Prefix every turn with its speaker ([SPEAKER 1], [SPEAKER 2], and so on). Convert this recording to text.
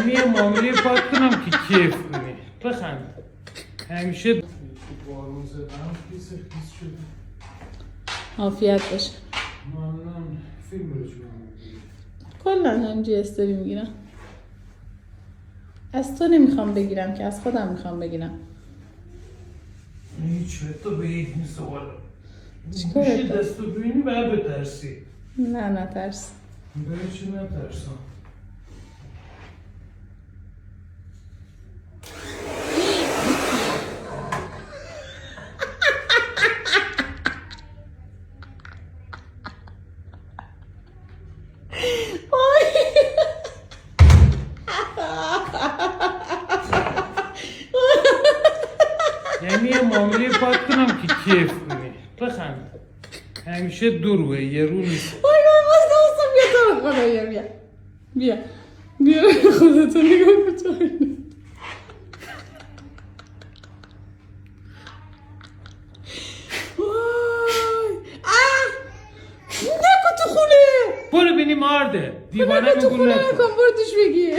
[SPEAKER 1] یه معامله پاک کنم که کیف کنی. بخند. همیشه بارون زدم کیسه کیس شده.
[SPEAKER 2] عافیت باشه.
[SPEAKER 1] ممنون. فیلم رو جوان میگیری.
[SPEAKER 2] کلا همینجوری استوری میگیرم. از تو نمیخوام بگیرم که از خودم میخوام بگیرم.
[SPEAKER 1] هیچ تو به یک نیست والا.
[SPEAKER 2] چیکار
[SPEAKER 1] گوشی
[SPEAKER 2] کنم؟
[SPEAKER 1] دستو ببینی باید بترسی.
[SPEAKER 2] نه ترس.
[SPEAKER 1] برای چی نترسم؟ یعنی یه معامله پاک کنم که کیف کنی. بخند. همیشه دور به یه رو نیست.
[SPEAKER 2] وای باز دوستم بیا تو خدایا بیا خودتو نگاه کن تو اینو. وای نکن تو خونه
[SPEAKER 1] برو بینی مارده. دیوانه
[SPEAKER 2] تو
[SPEAKER 1] بگو
[SPEAKER 2] خونه
[SPEAKER 1] نکن.
[SPEAKER 2] نکن برو دوش بگی